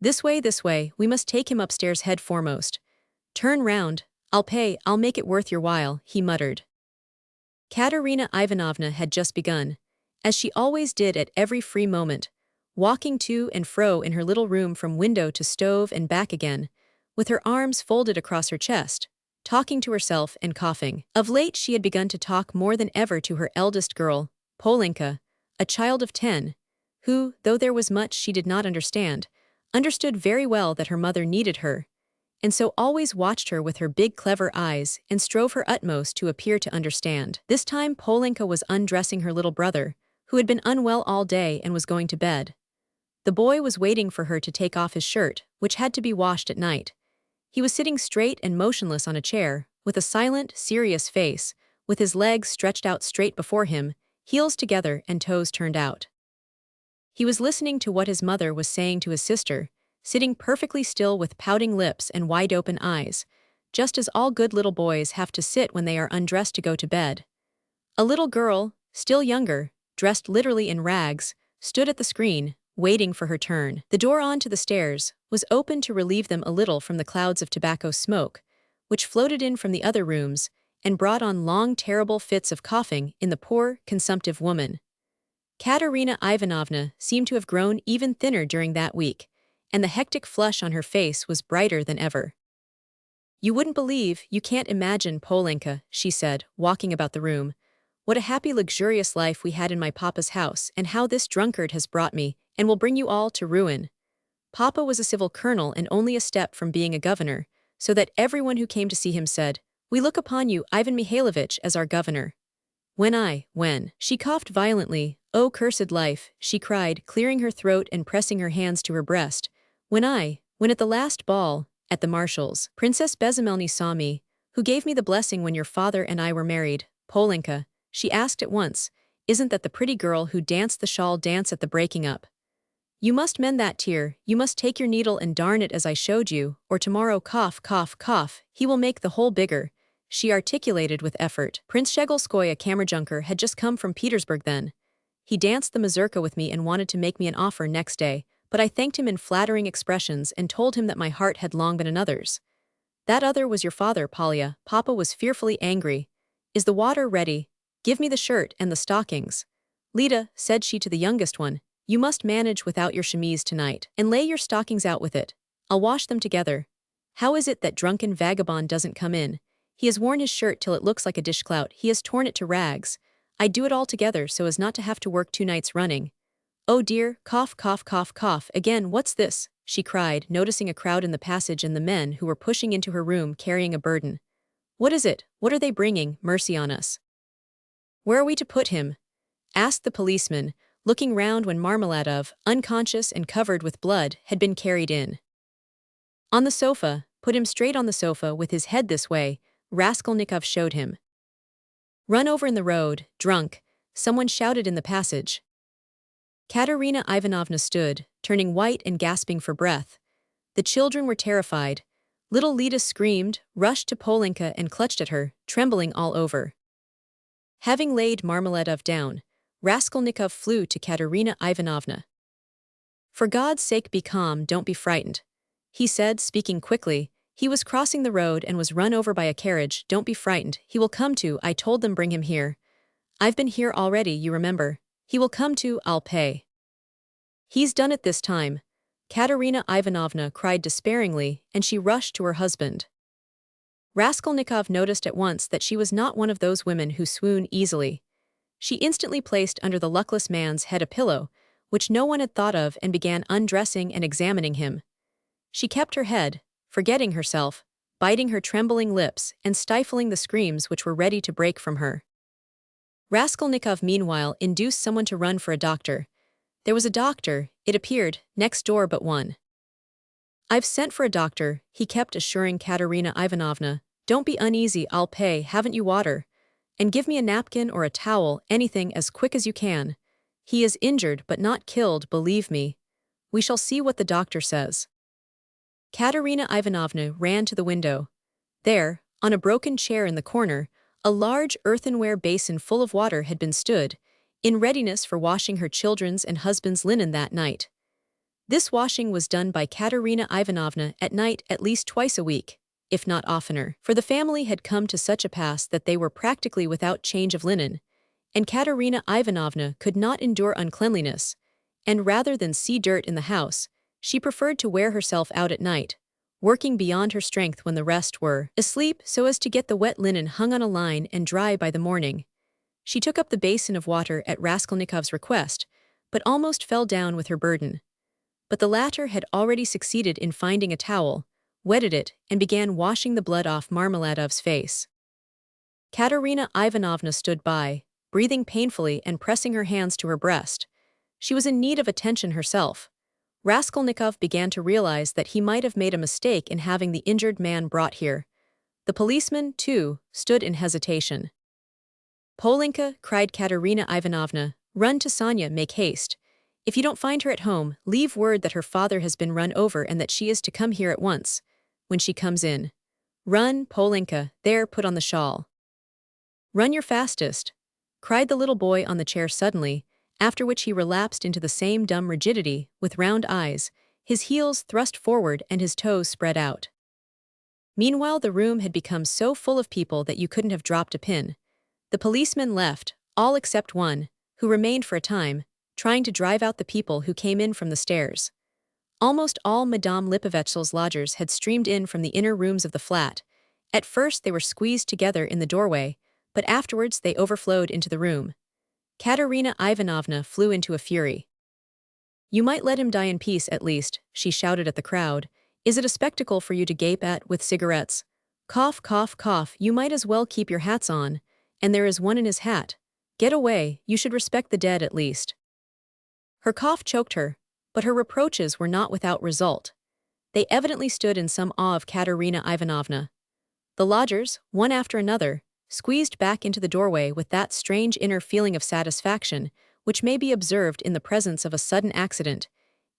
This way, we must take him upstairs head foremost. Turn round, I'll pay, I'll make it worth your while, he muttered. Katerina Ivanovna had just begun, as she always did at every free moment, walking to and fro in her little room from window to stove and back again, with her arms folded across her chest, talking to herself and coughing. Of late she had begun to talk more than ever to her eldest girl, Polenka, a child of 10, who, though there was much she did not understand, understood very well that her mother needed her, and so always watched her with her big clever eyes and strove her utmost to appear to understand. This time Polenka was undressing her little brother, who had been unwell all day and was going to bed. The boy was waiting for her to take off his shirt, which had to be washed at night. He was sitting straight and motionless on a chair, with a silent, serious face, with his legs stretched out straight before him, heels together and toes turned out. He was listening to what his mother was saying to his sister, sitting perfectly still with pouting lips and wide-open eyes, just as all good little boys have to sit when they are undressed to go to bed. A little girl, still younger, dressed literally in rags, stood at the screen, waiting for her turn. The door onto the stairs was open to relieve them a little from the clouds of tobacco smoke, which floated in from the other rooms and brought on long terrible fits of coughing in the poor, consumptive woman. Katerina Ivanovna seemed to have grown even thinner during that week, and the hectic flush on her face was brighter than ever. "You wouldn't believe, you can't imagine, Polenka," she said, walking about the room, "what a happy luxurious life we had in my papa's house and how this drunkard has brought me and will bring you all to ruin. Papa was a civil colonel and only a step from being a governor, so that everyone who came to see him said, 'We look upon you, Ivan Mikhailovich, as our governor.' When she coughed violently, 'Oh, cursed life,' she cried, clearing her throat and pressing her hands to her breast. When at the last ball, at the Marshal's, Princess Bezamelny saw me, who gave me the blessing when your father and I were married, Polenka, she asked at once, 'Isn't that the pretty girl who danced the shawl dance at the breaking up? You must mend that tear, you must take your needle and darn it as I showed you, or tomorrow cough, cough, cough, he will make the hole bigger,' she articulated with effort. Prince Shegolskoy, a Kammerjunker, had just come from Petersburg then. He danced the mazurka with me and wanted to make me an offer next day, but I thanked him in flattering expressions and told him that my heart had long been another's. That other was your father, Polya. Papa was fearfully angry. 'Is the water ready? Give me the shirt and the stockings.' 'Lida,' said she to the youngest one, 'you must manage without your chemise tonight, and lay your stockings out with it. I'll wash them together. How is it that drunken vagabond doesn't come in? He has worn his shirt till it looks like a dishclout, he has torn it to rags. I'd do it all together so as not to have to work 2 nights running. Oh dear, cough, cough, cough, cough, again, what's this?' she cried, noticing a crowd in the passage and the men who were pushing into her room carrying a burden. 'What is it? What are they bringing? Mercy on us. Where are we to put him?' asked the policeman, looking round when Marmeladov, unconscious and covered with blood, had been carried in. 'On the sofa, put him straight on the sofa with his head this way,' Raskolnikov showed him. 'Run over in the road, drunk,' someone shouted in the passage. Katerina Ivanovna stood, turning white and gasping for breath. The children were terrified. Little Lida screamed, rushed to Polenka and clutched at her, trembling all over. Having laid Marmeladov down, Raskolnikov flew to Katerina Ivanovna. 'For God's sake be calm, don't be frightened,' he said, speaking quickly. 'He was crossing the road and was run over by a carriage, don't be frightened, he will come to, I told them bring him here. I've been here already, you remember. He will come to, I'll pay.' 'He's done it this time,' Katerina Ivanovna cried despairingly, and she rushed to her husband. Raskolnikov noticed at once that she was not one of those women who swoon easily. She instantly placed under the luckless man's head a pillow, which no one had thought of, and began undressing and examining him. She kept her head, forgetting herself, biting her trembling lips and stifling the screams which were ready to break from her. Raskolnikov meanwhile induced someone to run for a doctor. There was a doctor, it appeared, next door but one. 'I've sent for a doctor,' he kept assuring Katerina Ivanovna. 'Don't be uneasy, I'll pay, haven't you water? And give me a napkin or a towel, anything as quick as you can. He is injured but not killed, believe me. We shall see what the doctor says.' Katerina Ivanovna ran to the window. There, on a broken chair in the corner, a large earthenware basin full of water had been stood, in readiness for washing her children's and husband's linen that night. This washing was done by Katerina Ivanovna at night at least twice a week, if not oftener, for the family had come to such a pass that they were practically without change of linen, and Katerina Ivanovna could not endure uncleanliness, and rather than see dirt in the house, she preferred to wear herself out at night, working beyond her strength when the rest were asleep so as to get the wet linen hung on a line and dry by the morning. She took up the basin of water at Raskolnikov's request, but almost fell down with her burden. But the latter had already succeeded in finding a towel, wetted it, and began washing the blood off Marmeladov's face. Katerina Ivanovna stood by, breathing painfully and pressing her hands to her breast. She was in need of attention herself. Raskolnikov began to realize that he might have made a mistake in having the injured man brought here. The policeman, too, stood in hesitation. "Polenka," cried Katerina Ivanovna, "run to Sonya, make haste. If you don't find her at home, leave word that her father has been run over and that she is to come here at once, when she comes in. Run, Polenka, there, put on the shawl." "Run your fastest," cried the little boy on the chair suddenly, after which he relapsed into the same dumb rigidity, with round eyes, his heels thrust forward and his toes spread out. Meanwhile the room had become so full of people that you couldn't have dropped a pin. The policemen left, all except one, who remained for a time, trying to drive out the people who came in from the stairs. Almost all Madame Lipovetsel's lodgers had streamed in from the inner rooms of the flat. At first they were squeezed together in the doorway, but afterwards they overflowed into the room. Katerina Ivanovna flew into a fury. "You might let him die in peace at least," she shouted at the crowd. "Is it a spectacle for you to gape at with cigarettes? Cough, cough, cough, you might as well keep your hats on. And there is one in his hat. Get away, you should respect the dead at least." Her cough choked her, but her reproaches were not without result. They evidently stood in some awe of Katerina Ivanovna. The lodgers, one after another, squeezed back into the doorway with that strange inner feeling of satisfaction which may be observed in the presence of a sudden accident,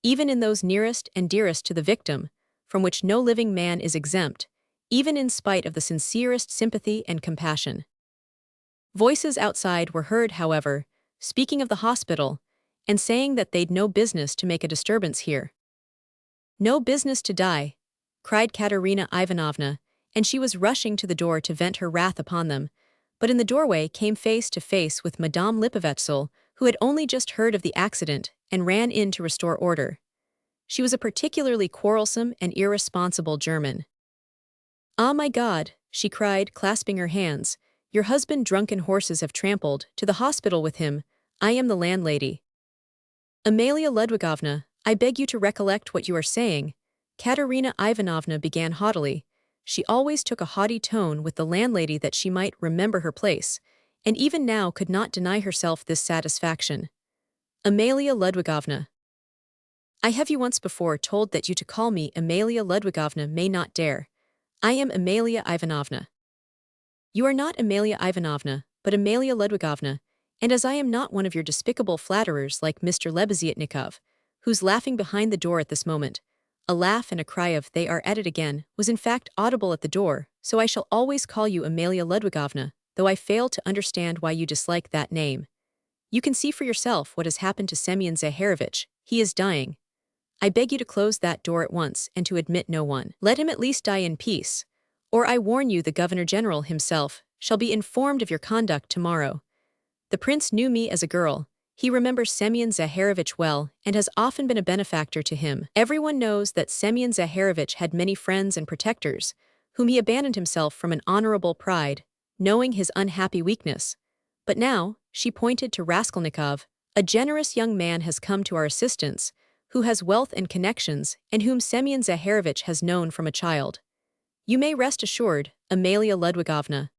even in those nearest and dearest to the victim, from which no living man is exempt, even in spite of the sincerest sympathy and compassion. Voices outside were heard, however, speaking of the hospital, and saying that they'd no business to make a disturbance here. "No business to die," cried Katerina Ivanovna, and she was rushing to the door to vent her wrath upon them, but in the doorway came face to face with Madame Lipovetsel, who had only just heard of the accident and ran in to restore order. She was a particularly quarrelsome and irresponsible German. "Ah, my God," she cried, clasping her hands, "your husband drunken horses have trampled, to the hospital with him. I am the landlady." "Amalia Ludwigovna, I beg you to recollect what you are saying," Katerina Ivanovna began haughtily. She always took a haughty tone with the landlady that she might remember her place, and even now could not deny herself this satisfaction. "Amalia Ludwigovna. I have you once before told that you to call me Amalia Ludwigovna may not dare. I am Amalia Ivanovna." "You are not Amalia Ivanovna, but Amalia Ludwigovna, and as I am not one of your despicable flatterers like Mr. Lebeziatnikov, who's laughing behind the door at this moment," a laugh and a cry of "they are at it again" was in fact audible at the door, "so I shall always call you Amalia Ludwigovna, though I fail to understand why you dislike that name. You can see for yourself what has happened to Semyon Zaharovich. He is dying. I beg you to close that door at once and to admit no one. Let him at least die in peace. Or I warn you the Governor-General himself shall be informed of your conduct tomorrow. The prince knew me as a girl. He remembers Semyon Zaharovich well and has often been a benefactor to him. Everyone knows that Semyon Zaharovich had many friends and protectors, whom he abandoned himself from an honorable pride, knowing his unhappy weakness. But now," she pointed to Raskolnikov, "a generous young man has come to our assistance, who has wealth and connections, and whom Semyon Zaharovich has known from a child. You may rest assured, Amalia Ludwigovna."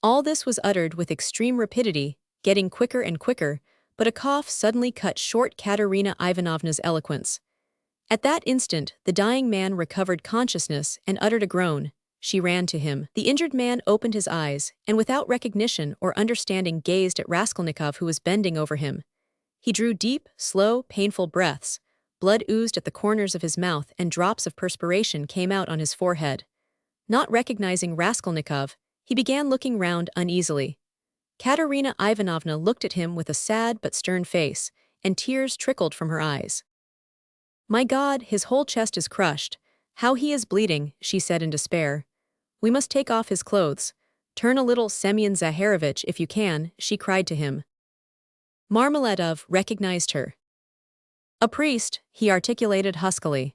All this was uttered with extreme rapidity, getting quicker and quicker, but a cough suddenly cut short Katerina Ivanovna's eloquence. At that instant the dying man recovered consciousness and uttered a groan. She ran to him. The injured man opened his eyes, and without recognition or understanding gazed at Raskolnikov, who was bending over him. He drew deep, slow, painful breaths. Blood oozed at the corners of his mouth and drops of perspiration came out on his forehead. Not recognizing Raskolnikov, he began looking round uneasily. Katerina Ivanovna looked at him with a sad but stern face, and tears trickled from her eyes. My God, his whole chest is crushed. How he is bleeding, she said in despair. We must take off his clothes. Turn a little, Semyon Zaharovich, if you can, she cried to him. Marmeladov recognized her. A priest, he articulated huskily.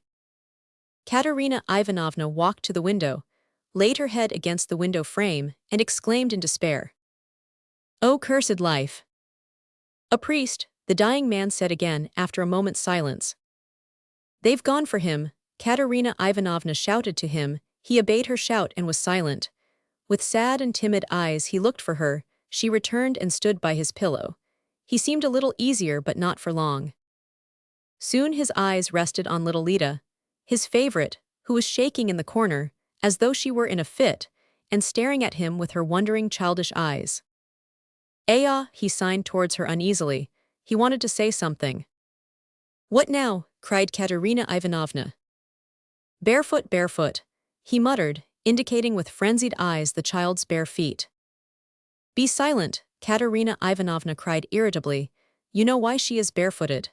Katerina Ivanovna walked to the window, laid her head against the window frame, and exclaimed in despair. "Oh, cursed life!" "A priest," the dying man said again after a moment's silence. "They've gone for him," Katerina Ivanovna shouted to him. He obeyed her shout and was silent. With sad and timid eyes he looked for her. She returned and stood by his pillow. He seemed a little easier, but not for long. Soon his eyes rested on little Lida, his favorite, who was shaking in the corner, as though she were in a fit, and staring at him with her wondering childish eyes. "Aya," he signed towards her uneasily. He wanted to say something. "What now?" cried Katerina Ivanovna. "Barefoot, barefoot," he muttered, indicating with frenzied eyes the child's bare feet. "Be silent," Katerina Ivanovna cried irritably. "You know why she is barefooted."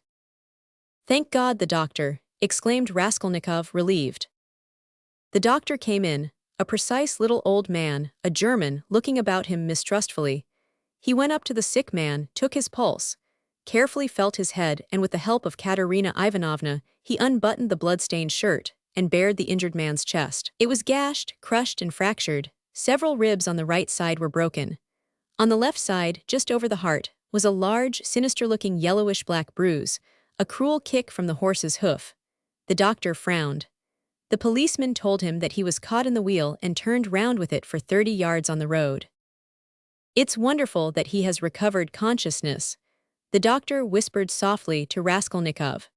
"Thank God, the doctor," exclaimed Raskolnikov, relieved. The doctor came in, a precise little old man, a German, looking about him mistrustfully. He went up to the sick man, took his pulse, carefully felt his head, and with the help of Katerina Ivanovna, he unbuttoned the blood-stained shirt and bared the injured man's chest. It was gashed, crushed, and fractured. Several ribs on the right side were broken. On the left side, just over the heart, was a large, sinister-looking yellowish-black bruise, a cruel kick from the horse's hoof. The doctor frowned. The policeman told him that he was caught in the wheel and turned round with it for 30 yards on the road. "It's wonderful that he has recovered consciousness," the doctor whispered softly to Raskolnikov.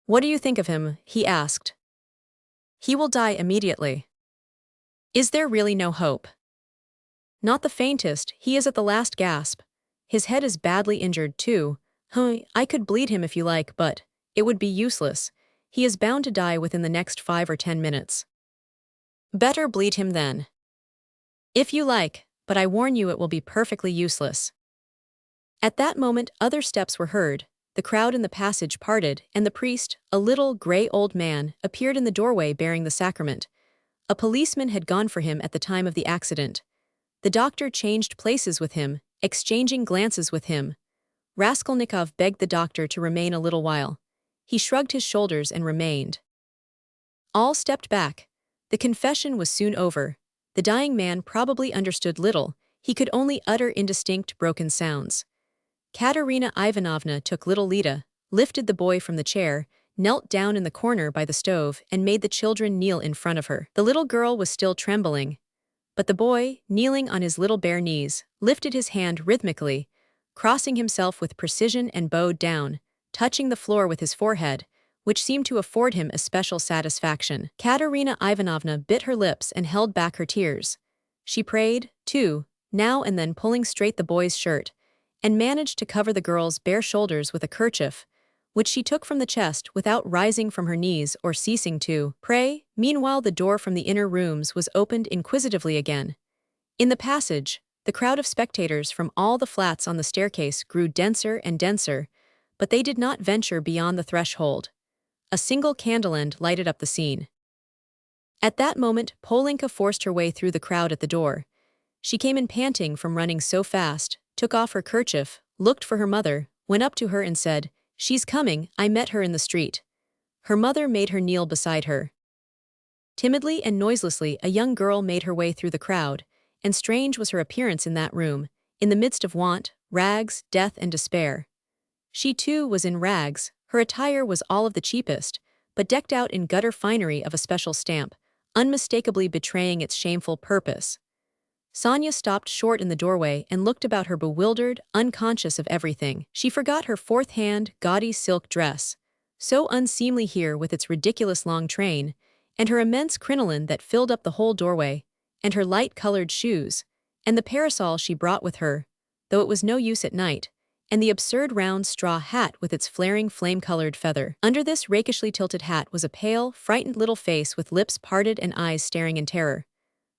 "What do you think of him?" he asked. "He will die immediately." "Is there really no hope?" "Not the faintest. He is at the last gasp. His head is badly injured, too. I could bleed him if you like, but it would be useless. He is bound to die within the next 5 or 10 minutes. Better bleed him then." "If you like, but I warn you it will be perfectly useless." At that moment other steps were heard, the crowd in the passage parted, and the priest, a little, grey old man, appeared in the doorway bearing the sacrament. A policeman had gone for him at the time of the accident. The doctor changed places with him, exchanging glances with him. Raskolnikov begged the doctor to remain a little while. He shrugged his shoulders and remained. All stepped back. The confession was soon over. The dying man probably understood little. He could only utter indistinct, broken sounds. Katerina Ivanovna took little Lida, lifted the boy from the chair, knelt down in the corner by the stove, and made the children kneel in front of her. The little girl was still trembling, but the boy, kneeling on his little bare knees, lifted his hand rhythmically, crossing himself with precision and bowed down, touching the floor with his forehead, which seemed to afford him especial satisfaction. Katerina Ivanovna bit her lips and held back her tears. She prayed, too, now and then pulling straight the boy's shirt, and managed to cover the girl's bare shoulders with a kerchief, which she took from the chest without rising from her knees or ceasing to pray. Meanwhile the door from the inner rooms was opened inquisitively again. In the passage, the crowd of spectators from all the flats on the staircase grew denser and denser, but they did not venture beyond the threshold. A single candle end lighted up the scene. At that moment Polenka forced her way through the crowd at the door. She came in panting from running so fast, took off her kerchief, looked for her mother, went up to her and said, "She's coming, I met her in the street." Her mother made her kneel beside her. Timidly and noiselessly a young girl made her way through the crowd, and strange was her appearance in that room, in the midst of want, rags, death and despair. She too was in rags. Her attire was all of the cheapest, but decked out in gutter finery of a special stamp, unmistakably betraying its shameful purpose. Sonya stopped short in the doorway and looked about her bewildered, unconscious of everything. She forgot her fourth-hand, gaudy silk dress, so unseemly here with its ridiculous long train, and her immense crinoline that filled up the whole doorway, and her light-colored shoes, and the parasol she brought with her, though it was no use at night, and the absurd round straw hat with its flaring flame-colored feather. Under this rakishly tilted hat was a pale, frightened little face with lips parted and eyes staring in terror.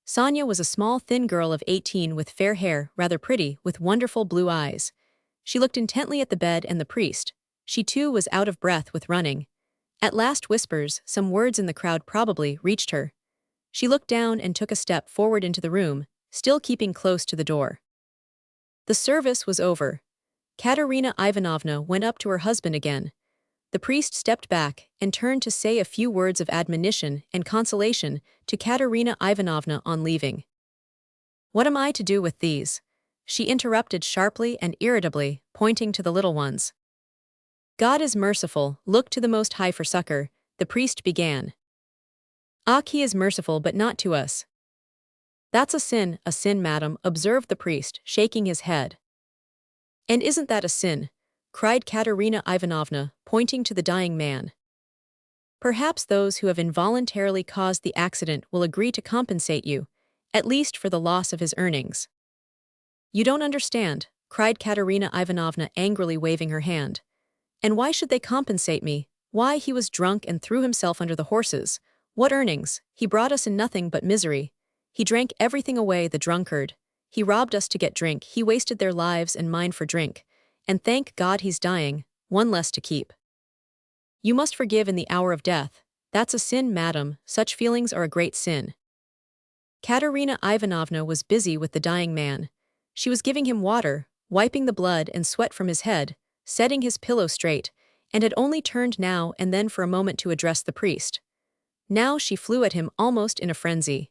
Sonya was a small, thin girl of 18 with fair hair, rather pretty, with wonderful blue eyes. She looked intently at the bed and the priest. She too was out of breath with running. At last whispers, some words in the crowd probably, reached her. She looked down and took a step forward into the room, still keeping close to the door. The service was over. Katerina Ivanovna went up to her husband again. The priest stepped back and turned to say a few words of admonition and consolation to Katerina Ivanovna on leaving. "What am I to do with these?" she interrupted sharply and irritably, pointing to the little ones. "God is merciful, look to the Most High for succor," the priest began. "Ah, he is merciful but not to us." "That's a sin, madam," observed the priest, shaking his head. "And isn't that a sin?" cried Katerina Ivanovna, pointing to the dying man. "Perhaps those who have involuntarily caused the accident will agree to compensate you, at least for the loss of his earnings." "You don't understand," cried Katerina Ivanovna angrily waving her hand. "And why should they compensate me? Why, he was drunk and threw himself under the horses. What earnings? He brought us in nothing but misery. He drank everything away, the drunkard. He robbed us to get drink, he wasted their lives and mine for drink. And thank God he's dying, one less to keep. You must forgive in the hour of death. That's a sin, madam, such feelings are a great sin." Katerina Ivanovna was busy with the dying man. She was giving him water, wiping the blood and sweat from his head, setting his pillow straight, and had only turned now and then for a moment to address the priest. Now she flew at him almost in a frenzy.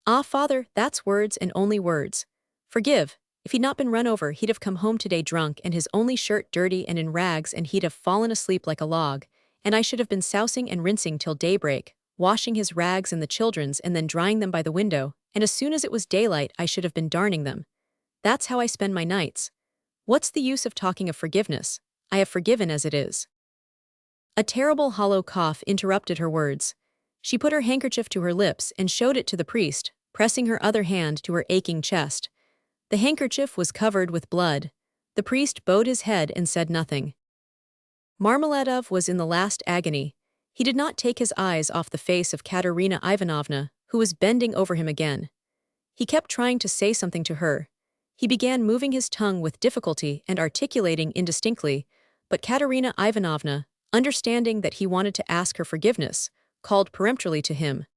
"Ah, father, that's words and only words. Forgive. If he'd not been run over, he'd have come home today drunk and his only shirt dirty and in rags, and he'd have fallen asleep like a log, and I should have been sousing and rinsing till daybreak, washing his rags and the children's and then drying them by the window, and as soon as it was daylight I should have been darning them. That's how I spend my nights. What's the use of talking of forgiveness? I have forgiven as it is." A terrible hollow cough interrupted her words. She put her handkerchief to her lips and showed it to the priest, pressing her other hand to her aching chest. The handkerchief was covered with blood. The priest bowed his head and said nothing. Marmeladov was in the last agony. He did not take his eyes off the face of Katerina Ivanovna, who was bending over him again. He kept trying to say something to her. He began moving his tongue with difficulty and articulating indistinctly, but Katerina Ivanovna, understanding that he wanted to ask her forgiveness, called peremptorily to him.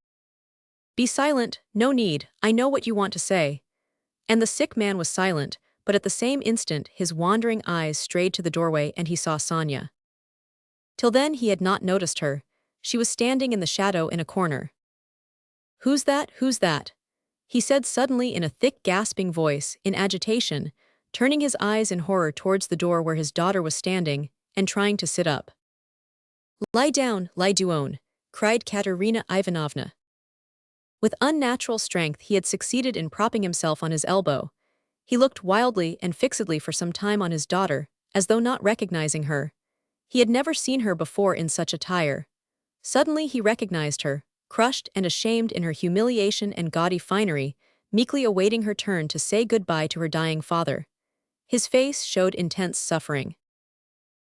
"Be silent, no need, I know what you want to say." And the sick man was silent, but at the same instant his wandering eyes strayed to the doorway and he saw Sonya. Till then he had not noticed her. She was standing in the shadow in a corner. "Who's that? Who's that?" he said suddenly in a thick gasping voice, in agitation, turning his eyes in horror towards the door where his daughter was standing, and trying to sit up. Lie down, Duone," cried Katerina Ivanovna. With unnatural strength he had succeeded in propping himself on his elbow. He looked wildly and fixedly for some time on his daughter, as though not recognizing her. He had never seen her before in such attire. Suddenly he recognized her, crushed and ashamed in her humiliation and gaudy finery, meekly awaiting her turn to say goodbye to her dying father. His face showed intense suffering.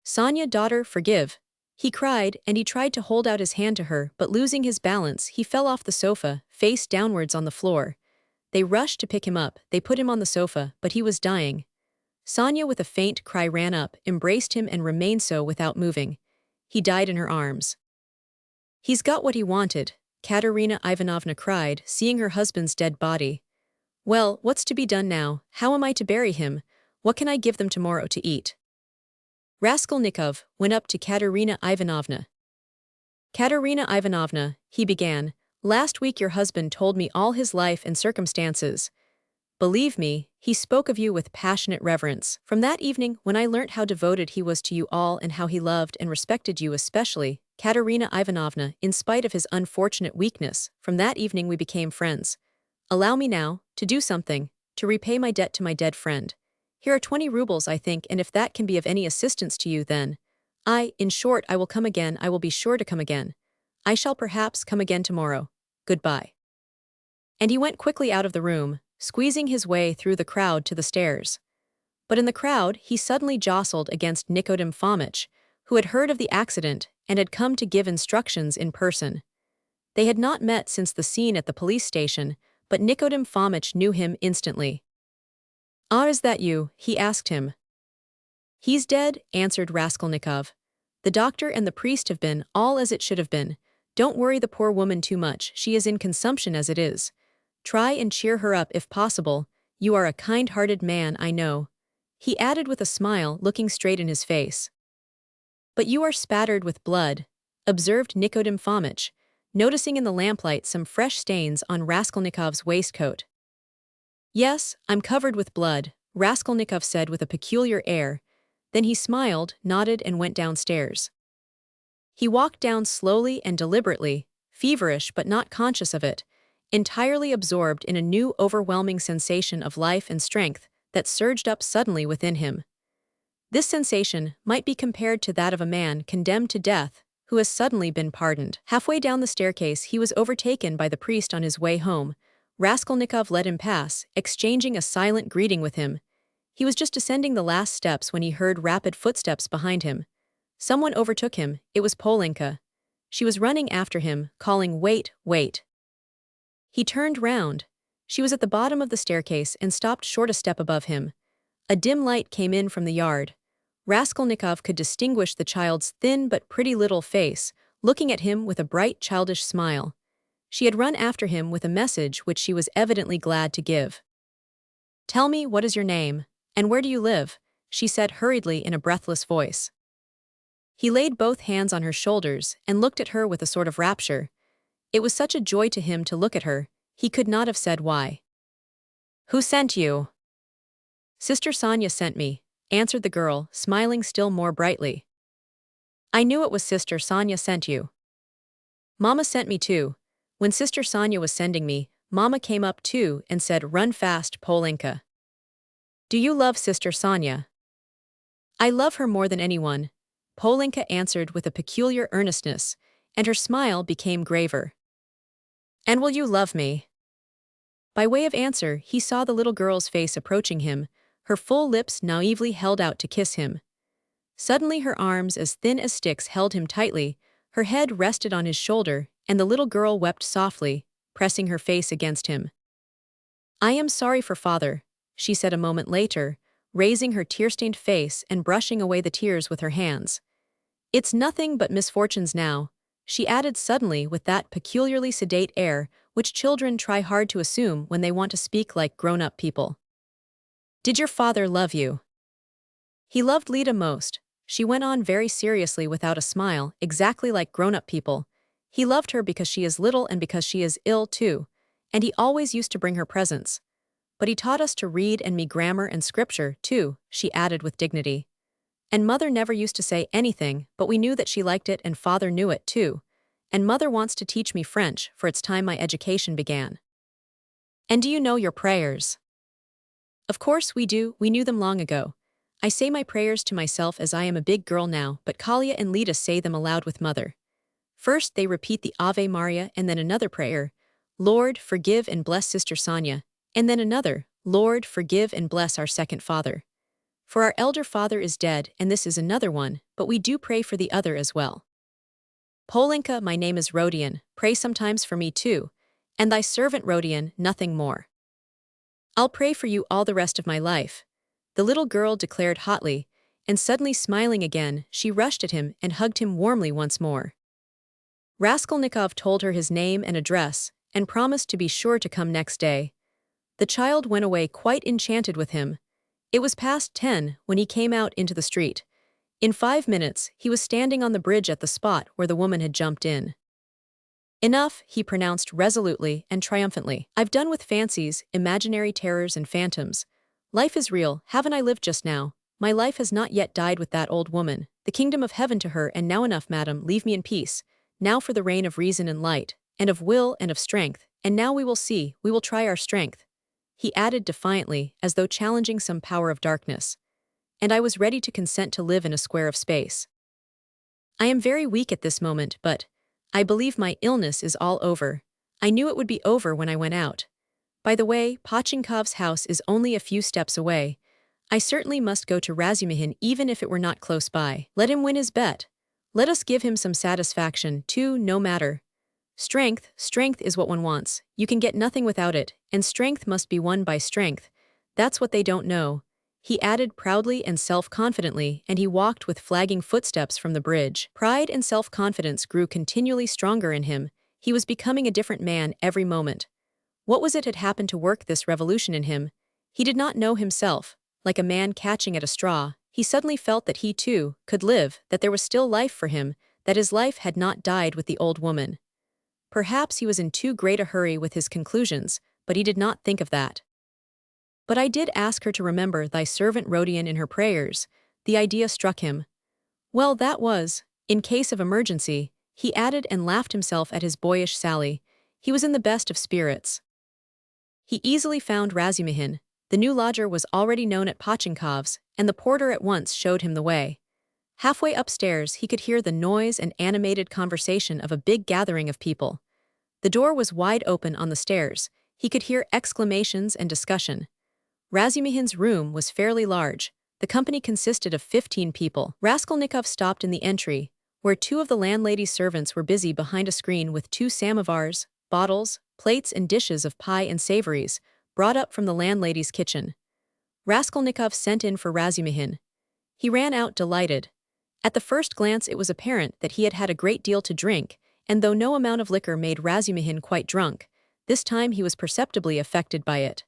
"Sonya, daughter, forgive," he cried, and he tried to hold out his hand to her, but losing his balance, he fell off the sofa, face downwards on the floor. They rushed to pick him up, they put him on the sofa, but he was dying. Sonya with a faint cry ran up, embraced him and remained so without moving. He died in her arms. "He's got what he wanted," Katerina Ivanovna cried, seeing her husband's dead body. "Well, what's to be done now? How am I to bury him? What can I give them tomorrow to eat?" Raskolnikov went up to Katerina Ivanovna. "Katerina Ivanovna," he began, "last week your husband told me all his life and circumstances. Believe me, he spoke of you with passionate reverence. From that evening, when I learnt how devoted he was to you all and how he loved and respected you especially, Katerina Ivanovna, in spite of his unfortunate weakness, from that evening we became friends. Allow me now to do something, to repay my debt to my dead friend. Here are 20 rubles, I think, and if that can be of any assistance to you, then in short, I will come again, I will be sure to come again. I shall perhaps come again tomorrow. Goodbye." And he went quickly out of the room, squeezing his way through the crowd to the stairs. But in the crowd he suddenly jostled against Nikodem Fomitch, who had heard of the accident and had come to give instructions in person. They had not met since the scene at the police station, but Nikodem Fomitch knew him instantly. "Ah, is that you?" he asked him. "He's dead," answered Raskolnikov. The doctor and the priest have been all as it should have been. Don't worry the poor woman too much, she is in consumption as it is. Try and cheer her up if possible. You are a kind-hearted man, I know," he added with a smile, looking straight in his face. "But you are spattered with blood," observed Nikodym Fomitch, noticing in the lamplight some fresh stains on Raskolnikov's waistcoat. "Yes, I'm covered with blood," Raskolnikov said with a peculiar air. Then he smiled, nodded and went downstairs. He walked down slowly and deliberately, feverish but not conscious of it, entirely absorbed in a new overwhelming sensation of life and strength that surged up suddenly within him. This sensation might be compared to that of a man condemned to death who has suddenly been pardoned. Halfway down the staircase he was overtaken by the priest on his way home. Raskolnikov let him pass, exchanging a silent greeting with him. He was just ascending the last steps when he heard rapid footsteps behind him. Someone overtook him. It was Polenka. She was running after him, calling, "Wait, wait." He turned round. She was at the bottom of the staircase and stopped short a step above him. A dim light came in from the yard. Raskolnikov could distinguish the child's thin but pretty little face, looking at him with a bright childish smile. She had run after him with a message which she was evidently glad to give. "Tell me, what is your name? And where do you live?" she said hurriedly in a breathless voice. He laid both hands on her shoulders and looked at her with a sort of rapture. It was such a joy to him to look at her, he could not have said why. "Who sent you?" "Sister Sonya sent me," answered the girl, smiling still more brightly. "I knew it was Sister Sonya sent you." "Mama sent me too. When Sister Sonya was sending me, Mama came up too and said, 'Run fast, Polenka.'" "Do you love Sister Sonya?" "I love her more than anyone," Polenka answered with a peculiar earnestness, and her smile became graver. "And will you love me?" By way of answer, he saw the little girl's face approaching him, her full lips naively held out to kiss him. Suddenly her arms as thin as sticks held him tightly, her head rested on his shoulder, and the little girl wept softly, pressing her face against him. "I am sorry for father," she said a moment later, raising her tear-stained face and brushing away the tears with her hands. "It's nothing but misfortunes now," she added suddenly with that peculiarly sedate air which children try hard to assume when they want to speak like grown-up people. "Did your father love you?" "He loved Lida most," she went on very seriously without a smile, exactly like grown-up people. "He loved her because she is little and because she is ill too, and he always used to bring her presents. But he taught us to read and me grammar and scripture too," she added with dignity. "And mother never used to say anything, but we knew that she liked it and father knew it too. And mother wants to teach me French, for it's time my education began." "And do you know your prayers?" "Of course we do, we knew them long ago. I say my prayers to myself as I am a big girl now, but Kalia and Lida say them aloud with mother. First they repeat the Ave Maria and then another prayer, 'Lord, forgive and bless Sister Sonya,' and then another, 'Lord, forgive and bless our second father.' For our elder father is dead and this is another one, but we do pray for the other as well. Polenka, my name is Rodion, pray sometimes for me too, and thy servant Rodion, nothing more. I'll pray for you all the rest of my life," the little girl declared hotly, and suddenly smiling again, she rushed at him and hugged him warmly once more. Raskolnikov told her his name and address, and promised to be sure to come next day. The child went away quite enchanted with him. It was past 10 when he came out into the street. In 5 minutes, he was standing on the bridge at the spot where the woman had jumped in. "Enough," he pronounced resolutely and triumphantly. "I've done with fancies, imaginary terrors and phantoms. Life is real, haven't I lived just now? My life has not yet died with that old woman. The kingdom of heaven to her, and now enough, madam, leave me in peace. Now for the reign of reason and light, and of will and of strength, and now we will see, we will try our strength," he added defiantly, as though challenging some power of darkness. "And I was ready to consent to live in a square of space. I am very weak at this moment, but I believe my illness is all over. I knew it would be over when I went out. By the way, Pochinkov's house is only a few steps away. I certainly must go to Razumihin even if it were not close by. Let him win his bet. Let us give him some satisfaction, too, no matter. Strength, strength is what one wants. You can get nothing without it, and strength must be won by strength. That's what they don't know," he added proudly and self-confidently, and he walked with flagging footsteps from the bridge. Pride and self-confidence grew continually stronger in him. He was becoming a different man every moment. What was it had happened to work this revolution in him? He did not know himself. Like a man catching at a straw, he suddenly felt that he too could live, that there was still life for him, that his life had not died with the old woman. Perhaps he was in too great a hurry with his conclusions, but he did not think of that. But I did ask her to remember thy servant Rodion in her prayers. The idea struck him. Well, that was, in case of emergency, he added and laughed himself at his boyish sally. He was in the best of spirits. He easily found Razumihin. The new lodger was already known at Pochinkov's, and the porter at once showed him the way. Halfway upstairs, he could hear the noise and animated conversation of a big gathering of people. The door was wide open on the stairs. He could hear exclamations and discussion. Razumihin's room was fairly large. The company consisted of 15 people. Raskolnikov stopped in the entry, where two of the landlady's servants were busy behind a screen with two samovars, bottles, plates and dishes of pie and savories, brought up from the landlady's kitchen. Raskolnikov sent in for Razumihin. He ran out delighted. At the first glance it was apparent that he had had a great deal to drink, and though no amount of liquor made Razumihin quite drunk, this time he was perceptibly affected by it.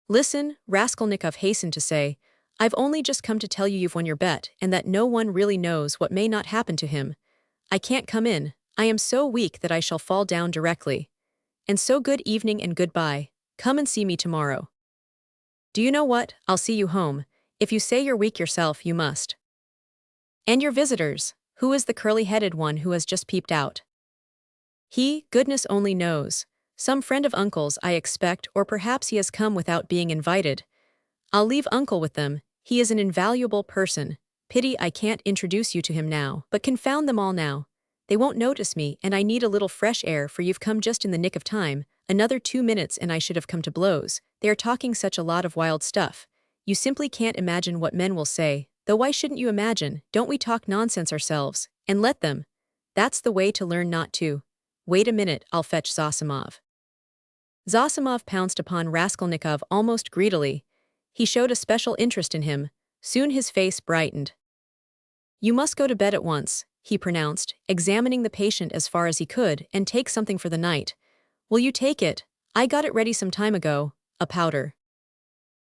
Listen, Raskolnikov hastened to say, I've only just come to tell you you've won your bet and that no one really knows what may not happen to him. I can't come in. I am so weak that I shall fall down directly. And so good evening and goodbye. Come and see me tomorrow. Do you know what? I'll see you home. If you say you're weak yourself, you must. And your visitors, who is the curly-headed one who has just peeped out? He, goodness only knows. Some friend of Uncle's, I expect, or perhaps he has come without being invited. I'll leave Uncle with them. He is an invaluable person. Pity I can't introduce you to him now. But confound them all now. They won't notice me, and I need a little fresh air, for you've come just in the nick of time. Another 2 minutes and I should have come to blows. They are talking such a lot of wild stuff. You simply can't imagine what men will say, though why shouldn't you imagine? Don't we talk nonsense ourselves, and let them? That's the way to learn not to. Wait a minute, I'll fetch Zosimov. Zosimov pounced upon Raskolnikov almost greedily. He showed a special interest in him. Soon his face brightened. You must go to bed at once, he pronounced, examining the patient as far as he could, and take something for the night. Will you take it? I got it ready some time ago, a powder.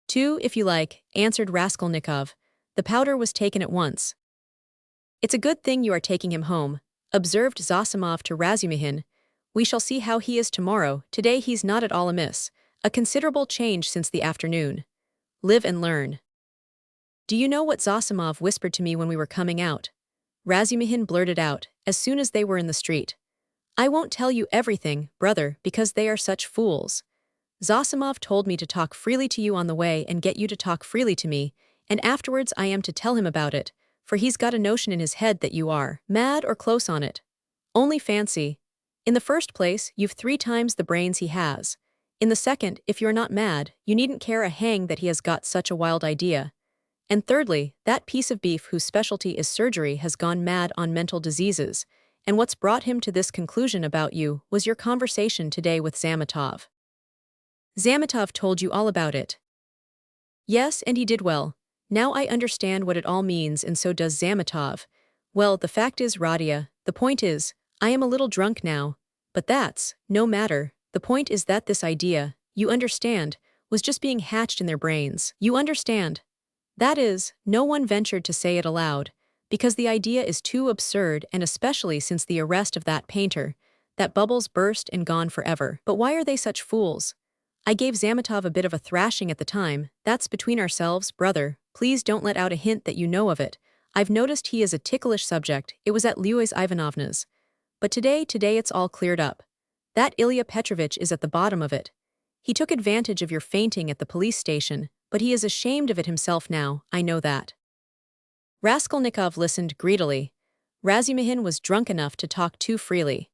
2, if you like, answered Raskolnikov. The powder was taken at once. It's a good thing you are taking him home, observed Zosimov to Razumihin. We shall see how he is tomorrow. Today he's not at all amiss. A considerable change since the afternoon. Live and learn. Do you know what Zosimov whispered to me when we were coming out? Razumihin blurted out, as soon as they were in the street. I won't tell you everything, brother, because they are such fools. Zosimov told me to talk freely to you on the way and get you to talk freely to me, and afterwards I am to tell him about it, for he's got a notion in his head that you are mad or close on it. Only fancy. In the first place, you've 3 times the brains he has. In the second, if you're not mad, you needn't care a hang that he has got such a wild idea. And thirdly, that piece of beef whose specialty is surgery has gone mad on mental diseases, and what's brought him to this conclusion about you was your conversation today with Zametov. Zametov told you all about it. Yes, and he did well. Now I understand what it all means, and so does Zametov. Well, the fact is, Radia, the point is, I am a little drunk now, but that's no matter. The point is that this idea, you understand, was just being hatched in their brains. You understand? That is, no one ventured to say it aloud, because the idea is too absurd, and especially since the arrest of that painter, that bubble's burst and gone forever. But why are they such fools? I gave Zametov a bit of a thrashing at the time. That's between ourselves, brother. Please don't let out a hint that you know of it. I've noticed he is a ticklish subject. It was at Luise Ivanovna's. But today it's all cleared up. That Ilya Petrovich is at the bottom of it. He took advantage of your fainting at the police station, but he is ashamed of it himself now, I know that. Raskolnikov listened greedily. Razumihin was drunk enough to talk too freely.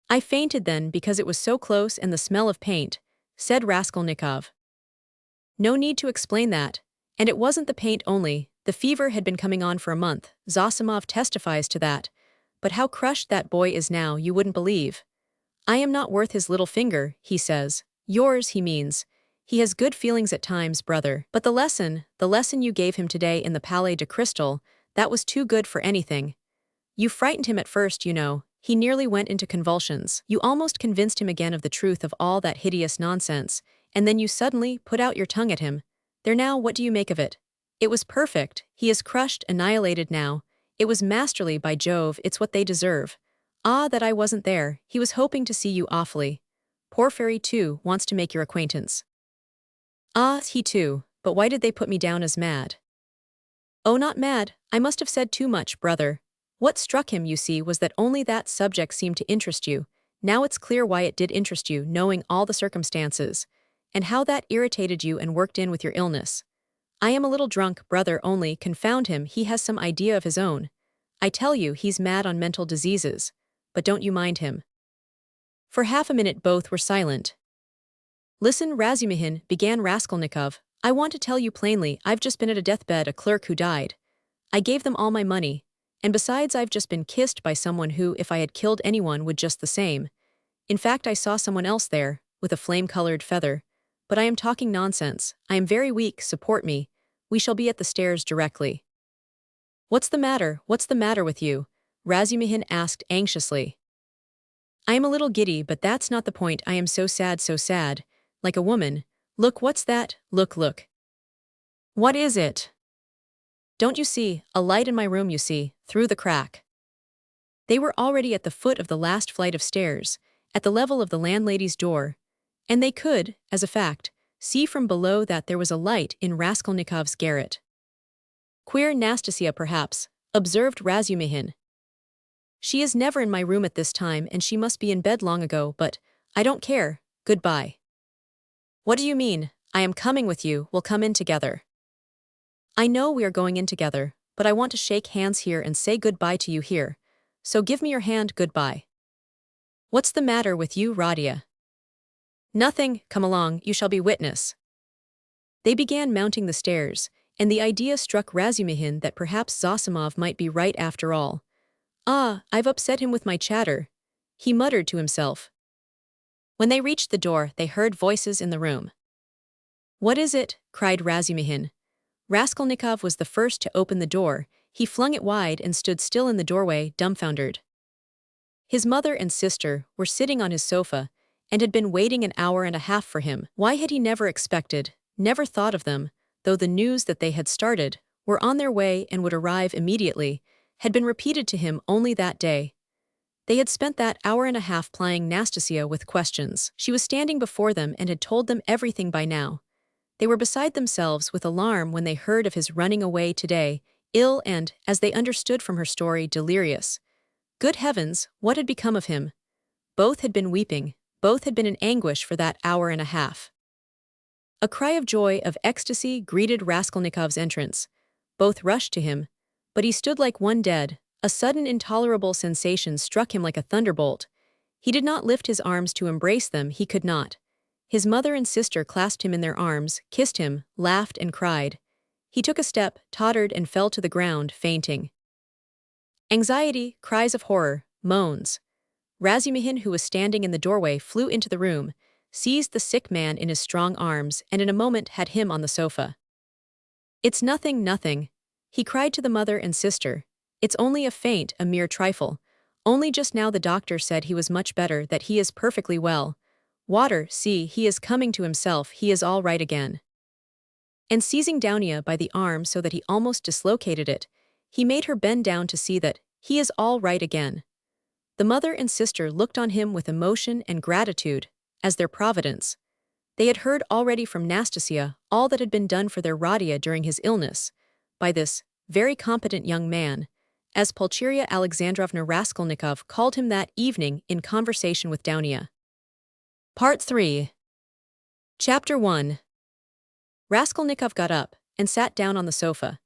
I fainted then because it was so close and the smell of paint, said Raskolnikov. No need to explain that. And it wasn't the paint only, the fever had been coming on for a month, Zosimov testifies to that. But how crushed that boy is now you wouldn't believe. I am not worth his little finger, he says. Yours, he means. He has good feelings at times, brother, but the lesson you gave him today in the Palais de Cristal, that was too good for anything. You frightened him at first, you know. He nearly went into convulsions. You almost convinced him again of the truth of all that hideous nonsense, and then you suddenly put out your tongue at him. There now, what do you make of it? It was perfect. He is crushed, annihilated now. It was masterly, by Jove, it's what they deserve. Ah, that I wasn't there. He was hoping to see you awfully. Porfiry, too, wants to make your acquaintance. Ah, he too, but why did they put me down as mad? Oh, not mad, I must have said too much, brother. What struck him, you see, was that only that subject seemed to interest you. Now it's clear why it did interest you, knowing all the circumstances, and how that irritated you and worked in with your illness. I am a little drunk, brother, only, confound him, he has some idea of his own. I tell you, he's mad on mental diseases. But don't you mind him. For half a minute both were silent. Listen, Razumihin, began Raskolnikov, I want to tell you plainly, I've just been at a deathbed, a clerk who died. I gave them all my money, and besides I've just been kissed by someone who, if I had killed anyone, would just the same. In fact, I saw someone else there, with a flame-colored feather. But I am talking nonsense, I am very weak, support me. We shall be at the stairs directly. What's the matter with you? Razumihin asked anxiously. I am a little giddy, but that's not the point, I am so sad, like a woman. Look, what's that? Look. What is it? Don't you see, a light in my room, you see, through the crack. They were already at the foot of the last flight of stairs, at the level of the landlady's door, and they could, as a fact, see from below that there was a light in Raskolnikov's garret. Queer Nastasia, perhaps, observed Razumihin. She is never in my room at this time and she must be in bed long ago, but I don't care, goodbye. What do you mean? I am coming with you, we'll come in together. I know we are going in together, but I want to shake hands here and say goodbye to you here, so give me your hand, goodbye. What's the matter with you, Radia? Nothing, come along, you shall be witness. They began mounting the stairs, and the idea struck Razumihin that perhaps Zosimov might be right after all. Ah, I've upset him with my chatter, he muttered to himself. When they reached the door, they heard voices in the room. What is it? Cried Razumihin. Raskolnikov was the first to open the door. He flung it wide and stood still in the doorway, dumbfounded. His mother and sister were sitting on his sofa and had been waiting an hour and a half for him. Why had he never expected, never thought of them, though the news that they had started, were on their way and would arrive immediately, had been repeated to him only that day. They had spent that hour and a half plying Nastasia with questions. She was standing before them and had told them everything by now. They were beside themselves with alarm when they heard of his running away today, ill and, as they understood from her story, delirious. Good heavens, what had become of him? Both had been weeping, both had been in anguish for that hour and a half. A cry of joy, of ecstasy, greeted Raskolnikov's entrance. Both rushed to him, but he stood like one dead. A sudden intolerable sensation struck him like a thunderbolt. He did not lift his arms to embrace them, he could not. His mother and sister clasped him in their arms, kissed him, laughed and cried. He took a step, tottered and fell to the ground, fainting. Anxiety, cries of horror, moans. Razumihin, who was standing in the doorway, flew into the room, seized the sick man in his strong arms, and in a moment had him on the sofa. It's nothing, he cried to the mother and sister. It's only a faint, a mere trifle. Only just now the doctor said he was much better, that he is perfectly well. Water, see, he is coming to himself, he is all right again. And seizing Daunia by the arm so that he almost dislocated it, he made her bend down to see that he is all right again. The mother and sister looked on him with emotion and gratitude, as their providence. They had heard already from Nastasia all that had been done for their Radia during his illness, by this very competent young man, as Pulcheria Alexandrovna Raskolnikov called him that evening in conversation with Daunia. Part 3. Chapter 1. Raskolnikov got up and sat down on the sofa.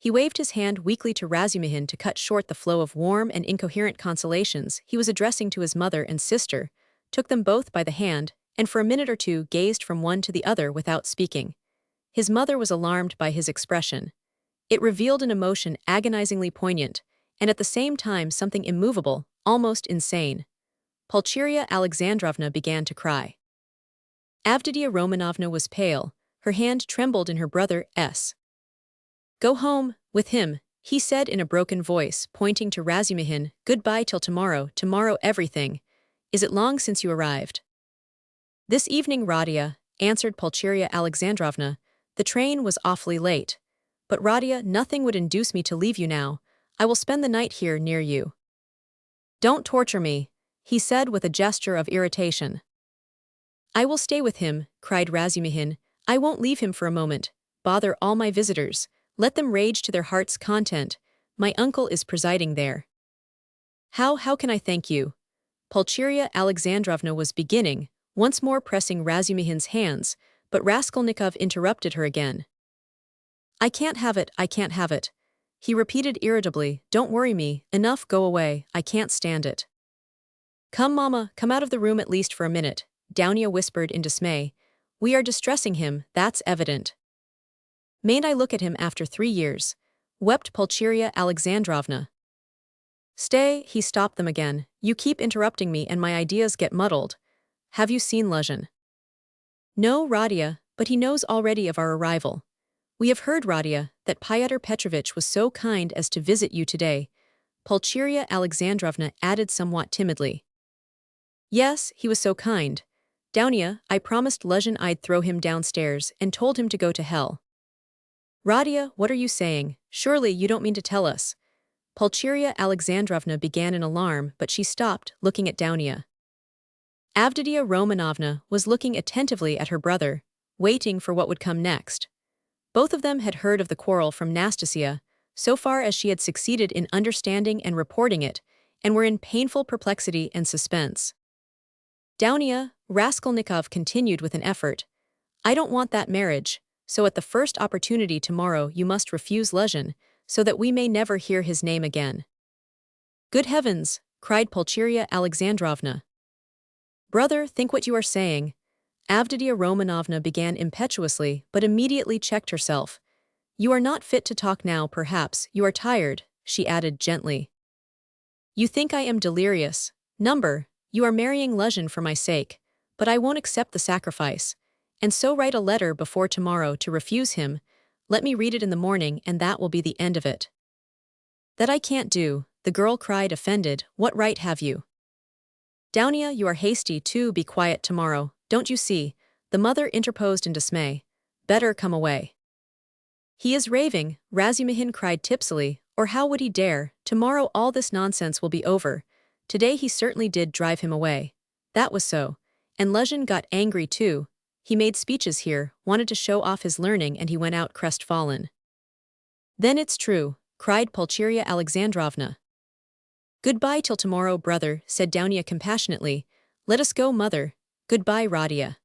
He waved his hand weakly to Razumihin to cut short the flow of warm and incoherent consolations he was addressing to his mother and sister, took them both by the hand, and for a minute or two gazed from one to the other without speaking. His mother was alarmed by his expression. It revealed an emotion agonizingly poignant, and at the same time something immovable, almost insane. Pulcheria Alexandrovna began to cry. Avditia Romanovna was pale, her hand trembled in her brother's. "Go home, with him," he said in a broken voice, pointing to Razumihin. "Goodbye till tomorrow, tomorrow everything. Is it long since you arrived?" "This evening, Radia," answered Pulcheria Alexandrovna. "The train was awfully late. But Radia, nothing would induce me to leave you now. I will spend the night here near you." "Don't torture me," he said with a gesture of irritation. "I will stay with him," cried Razumihin. "I won't leave him for a moment. Bother all my visitors. Let them rage to their heart's content. My uncle is presiding there." How can I thank you?" Pulcheria Alexandrovna was beginning, once more pressing Razumihin's hands, but Raskolnikov interrupted her again. I can't have it, I can't have it," he repeated irritably. "Don't worry me, enough, go away, I can't stand it." "Come, Mama, come out of the room at least for a minute," Dounia whispered in dismay. "We are distressing him, that's evident." "Mayn't I look at him after 3 years?" wept Pulcheria Alexandrovna. "Stay," he stopped them again. "You keep interrupting me and my ideas get muddled. Have you seen Luzhin?" "No, Radia, but he knows already of our arrival. We have heard, Radia, that Fyodor Petrovich was so kind as to visit you today," Pulcheria Alexandrovna added somewhat timidly. "Yes, he was so kind. Dounia, I promised Luzhin I'd throw him downstairs and told him to go to hell." "Radia, what are you saying? Surely you don't mean to tell us?" Pulcheria Alexandrovna began in alarm, but she stopped, looking at Dounia. Avditia Romanovna was looking attentively at her brother, waiting for what would come next. Both of them had heard of the quarrel from Nastasia, so far as she had succeeded in understanding and reporting it, and were in painful perplexity and suspense. "Dounia," Raskolnikov continued with an effort, "I don't want that marriage, so at the first opportunity tomorrow you must refuse Luzhin, so that we may never hear his name again." "Good heavens!" cried Pulcheria Alexandrovna. "Brother, think what you are saying." Avditia Romanovna began impetuously, but immediately checked herself. "You are not fit to talk now, perhaps, you are tired," she added gently. "You think I am delirious. You are marrying Luzhin for my sake, but I won't accept the sacrifice. And so write a letter before tomorrow to refuse him. Let me read it in the morning and that will be the end of it." "That I can't do," the girl cried, offended. "What right have you?" "Dounia, you are hasty too, be quiet tomorrow, don't you see?" the mother interposed in dismay. "Better come away." "He is raving," Razumihin cried tipsily, "or how would he dare? Tomorrow all this nonsense will be over. Today he certainly did drive him away. That was so. And Luzhin got angry too. He made speeches here, wanted to show off his learning and he went out crestfallen." "Then it's true," cried Pulcheria Alexandrovna. "Goodbye till tomorrow, brother," said Dounia compassionately. "Let us go, mother. Goodbye, Radia."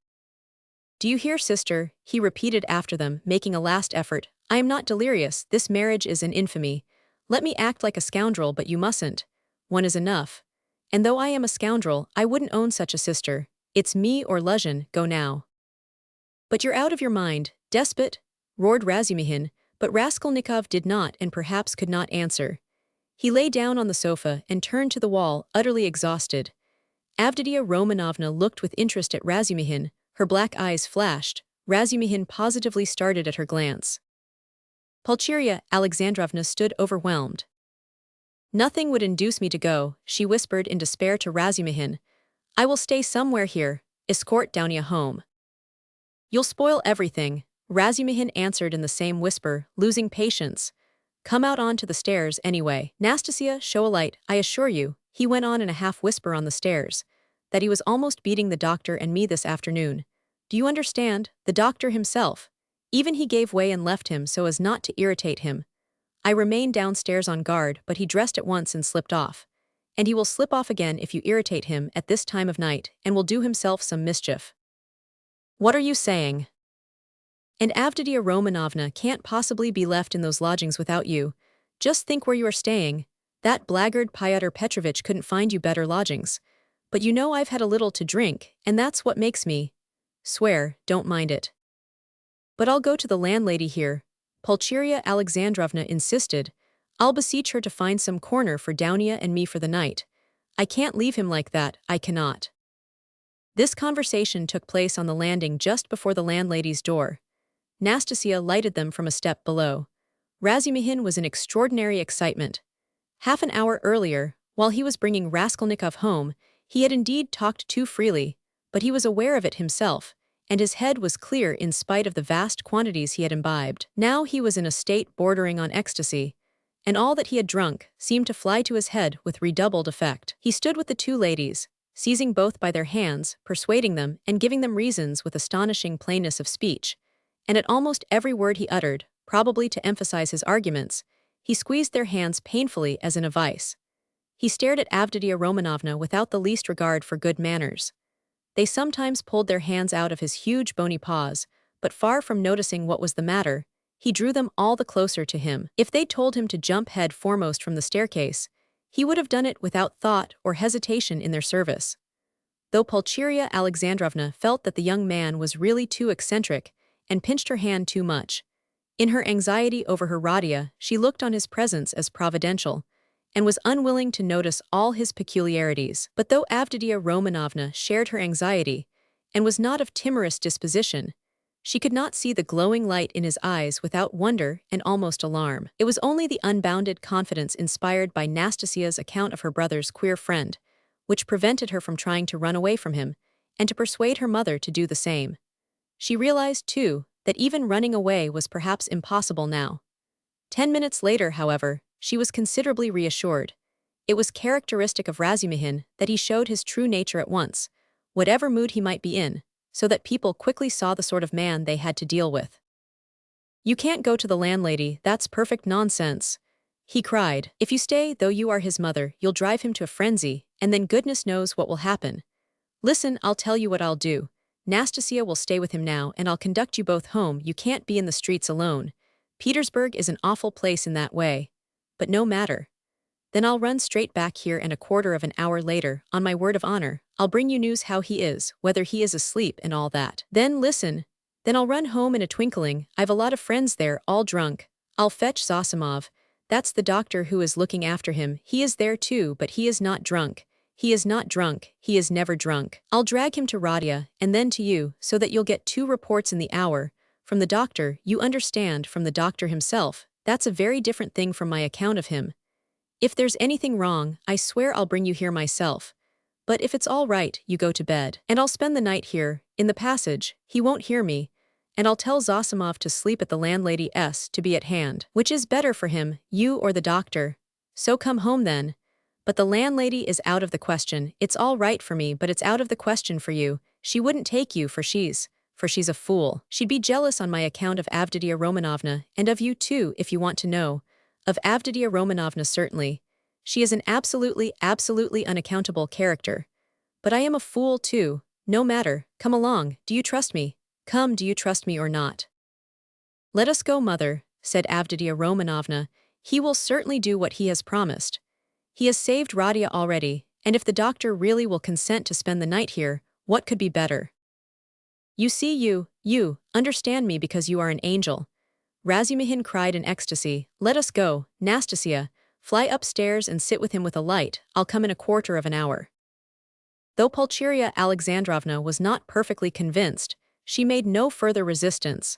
"Do you hear, sister?" he repeated after them, making a last effort. "I am not delirious, this marriage is an infamy. Let me act like a scoundrel, but you mustn't. One is enough. And though I am a scoundrel, I wouldn't own such a sister. It's me or Luzhin, go now." "But you're out of your mind, despot!" roared Razumihin, but Raskolnikov did not and perhaps could not answer. He lay down on the sofa and turned to the wall, utterly exhausted. Avditia Romanovna looked with interest at Razumihin, her black eyes flashed. Razumihin positively started at her glance. Pulcheria Alexandrovna stood overwhelmed. "Nothing would induce me to go," she whispered in despair to Razumihin. "I will stay somewhere here, escort Dounia home." "You'll spoil everything," Razumihin answered in the same whisper, losing patience. "Come out onto the stairs anyway. Nastasia, show a light, I assure you," he went on in a half-whisper on the stairs, "that he was almost beating the doctor and me this afternoon. Do you understand? The doctor himself. Even he gave way and left him so as not to irritate him. I remained downstairs on guard, but he dressed at once and slipped off. And he will slip off again if you irritate him at this time of night, and will do himself some mischief." "What are you saying?" "And Avditia Romanovna can't possibly be left in those lodgings without you. Just think where you are staying. That blackguard Fyodor Petrovich couldn't find you better lodgings. But you know I've had a little to drink, and that's what makes me swear, don't mind it." "But I'll go to the landlady here," Pulcheria Alexandrovna insisted. "I'll beseech her to find some corner for Dounia and me for the night. I can't leave him like that, I cannot." This conversation took place on the landing just before the landlady's door. Nastasia lighted them from a step below. Razumihin was in extraordinary excitement. Half an hour earlier, while he was bringing Raskolnikov home, he had indeed talked too freely, but he was aware of it himself, and his head was clear in spite of the vast quantities he had imbibed. Now he was in a state bordering on ecstasy, and all that he had drunk seemed to fly to his head with redoubled effect. He stood with the two ladies, seizing both by their hands, persuading them and giving them reasons with astonishing plainness of speech, and at almost every word he uttered, probably to emphasize his arguments, he squeezed their hands painfully as in a vice. He stared at Avditia Romanovna without the least regard for good manners. They sometimes pulled their hands out of his huge bony paws, but far from noticing what was the matter, he drew them all the closer to him. If they'd told him to jump head foremost from the staircase, he would have done it without thought or hesitation in their service. Though Pulcheria Alexandrovna felt that the young man was really too eccentric and pinched her hand too much, in her anxiety over her Radia, she looked on his presence as providential, and was unwilling to notice all his peculiarities. But though Avditia Romanovna shared her anxiety, and was not of timorous disposition, she could not see the glowing light in his eyes without wonder and almost alarm. It was only the unbounded confidence inspired by Nastasia's account of her brother's queer friend, which prevented her from trying to run away from him, and to persuade her mother to do the same. She realized, too, that even running away was perhaps impossible now. 10 minutes later, however, she was considerably reassured. It was characteristic of Razumihin that he showed his true nature at once, whatever mood he might be in, so that people quickly saw the sort of man they had to deal with. "You can't go to the landlady, that's perfect nonsense," he cried. "If you stay, though you are his mother, you'll drive him to a frenzy, and then goodness knows what will happen. Listen, I'll tell you what I'll do. Nastasia will stay with him now, and I'll conduct you both home. You can't be in the streets alone. Petersburg is an awful place in that way. But no matter. Then I'll run straight back here, and a quarter of an hour later, on my word of honor, I'll bring you news how he is, whether he is asleep and all that. Then listen. Then I'll run home in a twinkling. I've a lot of friends there, all drunk. I'll fetch Zosimov. That's the doctor who is looking after him. He is there too, but he is not drunk. He is not drunk, he is never drunk. I'll drag him to Radia, and then to you, so that you'll get 2 reports in the hour. From the doctor, you understand, from the doctor himself. That's a very different thing from my account of him. If there's anything wrong, I swear I'll bring you here myself. But if it's all right, you go to bed. And I'll spend the night here, in the passage. He won't hear me. And I'll tell Zosimov to sleep at the landlady's to be at hand. Which is better for him, you or the doctor? So come home then. But the landlady is out of the question. It's all right for me, but it's out of the question for you. She wouldn't take you, for she's a fool. She'd be jealous on my account of Avditia Romanovna, and of you too, if you want to know. Of Avditia Romanovna certainly. She is an absolutely unaccountable character. But I am a fool too. No matter, come along, do you trust me? Come, do you trust me or not? Let us go, mother, said Avditia Romanovna. He will certainly do what he has promised. He has saved Radia already, and if the doctor really will consent to spend the night here, what could be better? You see, you understand me because you are an angel. Razumihin cried in ecstasy. Let us go, Nastasia. Fly upstairs and sit with him with a light. I'll come in a quarter of an hour. Though Pulcheria Alexandrovna was not perfectly convinced, she made no further resistance.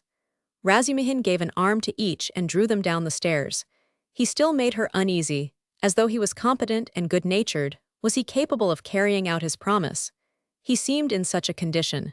Razumihin gave an arm to each and drew them down the stairs. He still made her uneasy. As though he was competent and good-natured, was he capable of carrying out his promise? He seemed in such a condition.